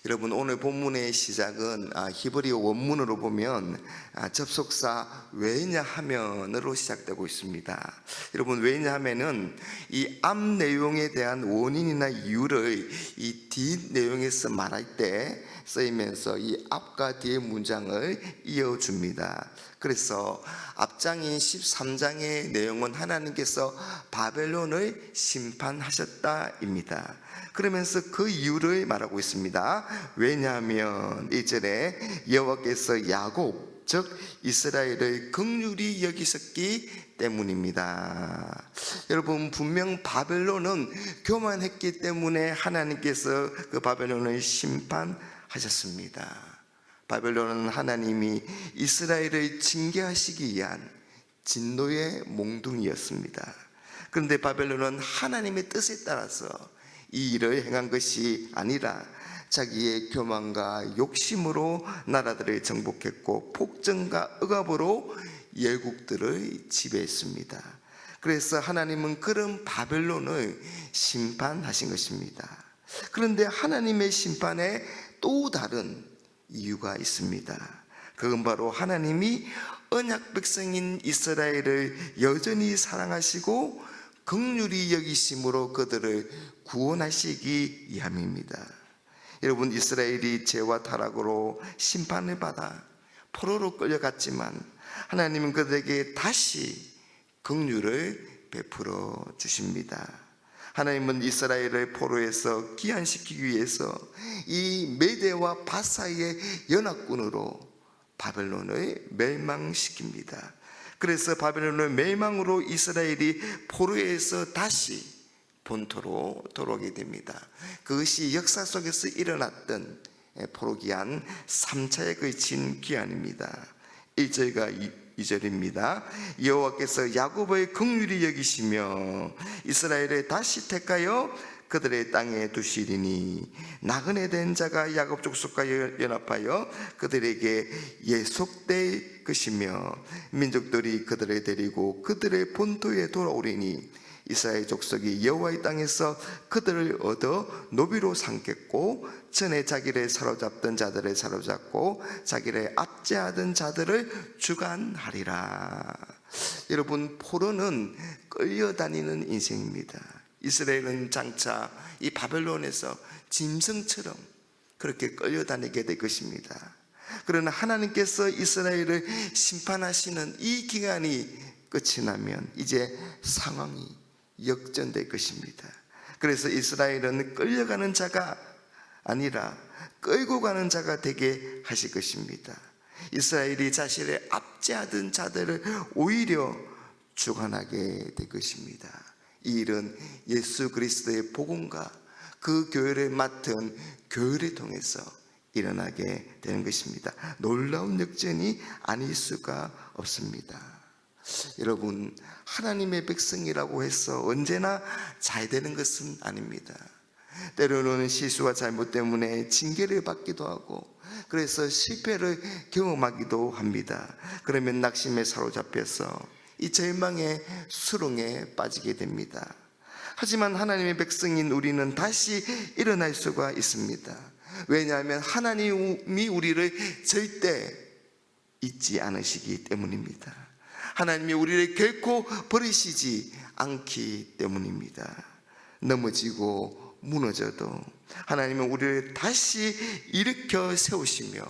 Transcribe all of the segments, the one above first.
여러분, 오늘 본문의 시작은 히브리어 원문으로 보면 접속사 왜냐하면으로 시작되고 있습니다. 여러분, 왜냐하면은 이 앞 내용에 대한 원인이나 이유를 이 뒷 내용에서 말할 때 쓰이면서 이 앞과 뒤의 문장을 이어줍니다. 그래서 앞장인 13장의 내용은 하나님께서 바벨론을 심판하셨다입니다. 그러면서 그 이유를 말하고 있습니다. 왜냐하면 1절에 여호와께서 야곱 즉 이스라엘을 긍휼히 여기셨기 때문입니다. 여러분, 분명 바벨론은 교만했기 때문에 하나님께서 그 바벨론을 심판하셨습니다. 바벨론은 하나님이 이스라엘을 징계하시기 위한 진노의 몽둥이였습니다. 그런데 바벨론은 하나님의 뜻에 따라서 이 일을 행한 것이 아니라 자기의 교만과 욕심으로 나라들을 정복했고 폭정과 억압으로 열국들을 지배했습니다. 그래서 하나님은 그런 바벨론을 심판하신 것입니다. 그런데 하나님의 심판에 또 다른 이유가 있습니다. 그건 바로 하나님이 언약 백성인 이스라엘을 여전히 사랑하시고 긍휼히 여기심으로 그들을 구원하시기 위함입니다. 여러분, 이스라엘이 죄와 타락으로 심판을 받아 포로로 끌려갔지만 하나님은 그들에게 다시 긍휼을 베풀어 주십니다. 하나님은 이스라엘을 포로에서 귀환시키기 위해서 이 메대와 바사의 연합군으로 바벨론을 멸망시킵니다. 그래서 바벨론의 멸망으로 이스라엘이 포로에서 다시 본토로 돌아오게 됩니다. 그것이 역사 속에서 일어났던 포로 귀환 3차에 걸친 귀환입니다. 1절과 2절입니다. 여호와께서 야곱을 긍휼히 여기시며 이스라엘을 다시 택하여 그들의 땅에 두시리니 나그네 된 자가 야곱 족속과 연합하여 그들에게 예속될 것이며 민족들이 그들을 데리고 그들의 본토에 돌아오리니 이스라엘 족속이 여호와의 땅에서 그들을 얻어 노비로 삼겠고 전에 자기를 사로잡던 자들을 사로잡고 자기를 압제하던 자들을 주관하리라. 여러분, 포로는 끌려다니는 인생입니다. 이스라엘은 장차 이 바벨론에서 짐승처럼 그렇게 끌려다니게 될 것입니다. 그러나 하나님께서 이스라엘을 심판하시는 이 기간이 끝이 나면 이제 상황이 역전될 것입니다. 그래서 이스라엘은 끌려가는 자가 아니라 끌고 가는 자가 되게 하실 것입니다. 이스라엘이 자신을 압제하던 자들을 오히려 주관하게 될 것입니다. 이 일은 예수 그리스도의 복음과 그 교회를 맡은 교회를 통해서 일어나게 되는 것입니다. 놀라운 역전이 아닐 수가 없습니다. 여러분, 하나님의 백성이라고 해서 언제나 잘 되는 것은 아닙니다. 때로는 실수와 잘못 때문에 징계를 받기도 하고 그래서 실패를 경험하기도 합니다. 그러면 낙심에 사로잡혀서 이 절망의 수렁에 빠지게 됩니다. 하지만 하나님의 백성인 우리는 다시 일어날 수가 있습니다. 왜냐하면 하나님이 우리를 절대 잊지 않으시기 때문입니다. 하나님이 우리를 결코 버리시지 않기 때문입니다. 넘어지고 무너져도 하나님은 우리를 다시 일으켜 세우시며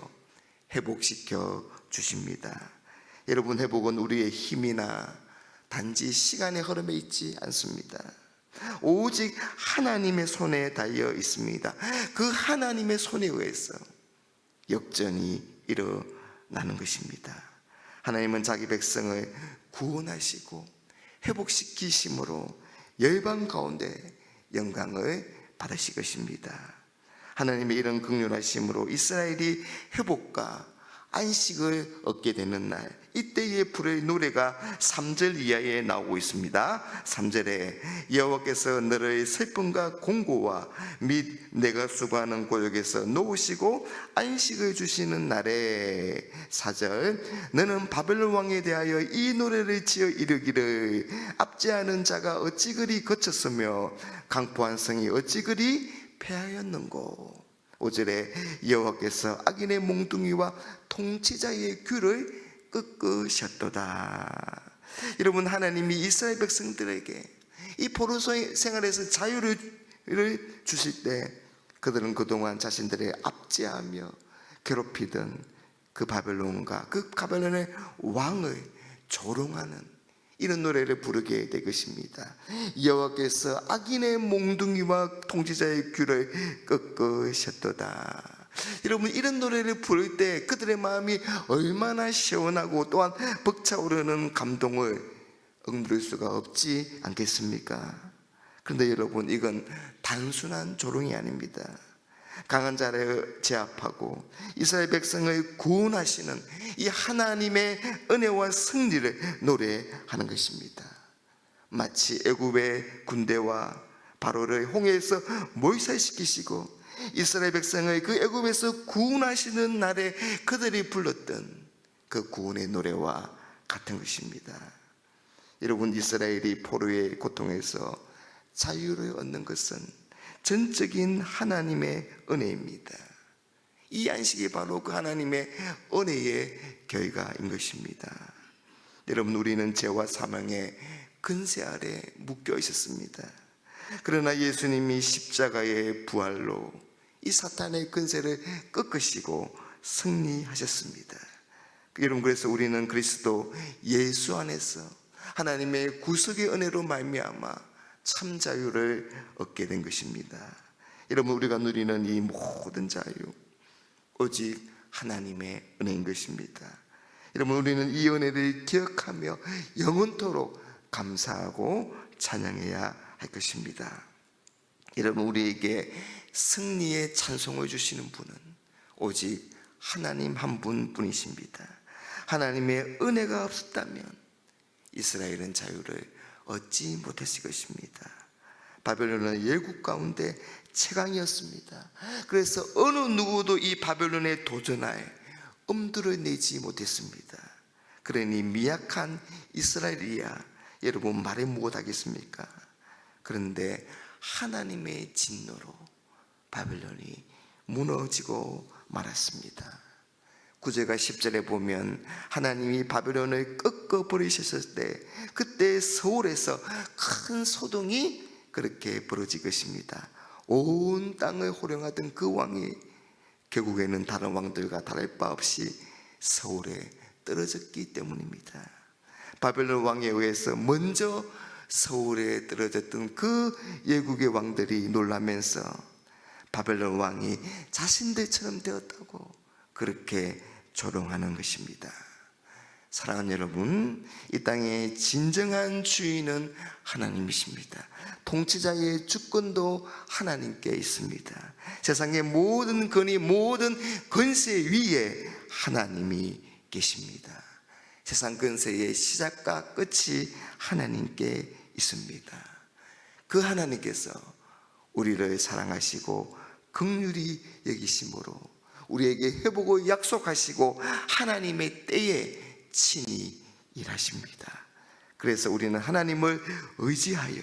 회복시켜 주십니다. 여러분, 회복은 우리의 힘이나 단지 시간의 흐름에 있지 않습니다. 오직 하나님의 손에 달려 있습니다. 그 하나님의 손에 의해서 역전이 일어나는 것입니다. 하나님은 자기 백성을 구원하시고 회복시키심으로 열방 가운데 영광을 받으실 것입니다. 하나님의 이런 긍휼하심으로 이스라엘이 회복과 안식을 얻게 되는 날, 이때의 불의 노래가 3절 이하에 나오고 있습니다. 3절에 여호와께서 너를 슬픔과 공고와 및 내가 수고하는 고역에서 놓으시고 안식을 주시는 날에 4절 너는 바벨론 왕에 대하여 이 노래를 지어 이르기를 압제하는 자가 어찌 그리 거쳤으며 강포한 성이 어찌 그리 패하였는고. 5절에 여호와께서 악인의 몽둥이와 통치자의 귀를 꺾으셨도다. 여러분, 하나님이 이스라엘 백성들에게 이 포로 생활에서 자유를 주실 때 그들은 그동안 자신들의 압제하며 괴롭히던 그 바벨론과 그 바벨론의 왕을 조롱하는 이런 노래를 부르게 될 것입니다. 여호와께서 악인의 몽둥이와 통치자의 귀를 꺾으셨도다. 여러분, 이런 노래를 부를 때 그들의 마음이 얼마나 시원하고 또한 벅차오르는 감동을 억누를 수가 없지 않겠습니까? 그런데 여러분, 이건 단순한 조롱이 아닙니다. 강한 자를 제압하고 이스라엘 백성을 구원하시는 이 하나님의 은혜와 승리를 노래하는 것입니다. 마치 애굽의 군대와 바로를 홍해에서 몰살시키시고 이스라엘 백성을 그 애굽에서 구원하시는 날에 그들이 불렀던 그 구원의 노래와 같은 것입니다. 여러분, 이스라엘이 포로의 고통에서 자유를 얻는 것은 전적인 하나님의 은혜입니다. 이 안식이 바로 그 하나님의 은혜의 결과인 것입니다. 여러분, 우리는 죄와 사망의 근세 아래 묶여 있었습니다. 그러나 예수님이 십자가의 부활로 이 사탄의 근세를 꺾으시고 승리하셨습니다. 여러분, 그래서 우리는 그리스도 예수 안에서 하나님의 구속의 은혜로 말미암아 참 자유를 얻게 된 것입니다. 여러분, 우리가 누리는 이 모든 자유 오직 하나님의 은혜인 것입니다. 여러분, 우리는 이 은혜를 기억하며 영원토록 감사하고 찬양해야 할 것입니다. 여러분, 우리에게 승리의 찬송을 주시는 분은 오직 하나님 한 분뿐이십니다. 하나님의 은혜가 없었다면 이스라엘은 자유를 얻지 못했을 것입니다. 바벨론은 열국 가운데 최강이었습니다. 그래서 어느 누구도 이 바벨론에 도전할 엄두를 내지 못했습니다. 그러니 미약한 이스라엘이야 여러분 말해 못하겠습니까? 그런데 하나님의 진노로 바벨론이 무너지고 말았습니다. 9절과 10절에 보면 하나님이 바벨론을 꺾어버리셨을 때 그때 서울에서 큰 소동이 그렇게 벌어질 것입니다. 온 땅을 호령하던 그 왕이 결국에는 다른 왕들과 다를 바 없이 서울에 떨어졌기 때문입니다. 바벨론 왕에 의해서 먼저 서울에 떨어졌던 그 예국의 왕들이 놀라면서 바벨론 왕이 자신들처럼 되었다고 그렇게 조롱하는 것입니다. 사랑하는 여러분, 이 땅의 진정한 주인은 하나님이십니다. 통치자의 주권도 하나님께 있습니다. 세상의 모든 권위, 모든 권세 위에 하나님이 계십니다. 세상 권세의 시작과 끝이 하나님께 있습니다. 그 하나님께서 우리를 사랑하시고 긍휼히 여기심으로 우리에게 회복을 약속하시고 하나님의 때에 친히 일하십니다. 그래서 우리는 하나님을 의지하여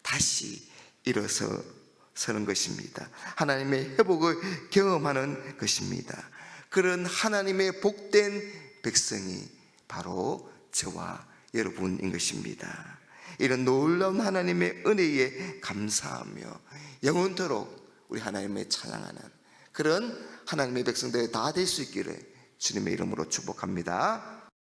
다시 일어서는 것입니다. 하나님의 회복을 경험하는 것입니다. 그런 하나님의 복된 백성이 바로 저와 여러분인 것입니다. 이런 놀라운 하나님의 은혜에 감사하며 영원토록 우리 하나님을 찬양하는 그런 하나님의 백성들이 다 될 수 있기를 주님의 이름으로 축복합니다.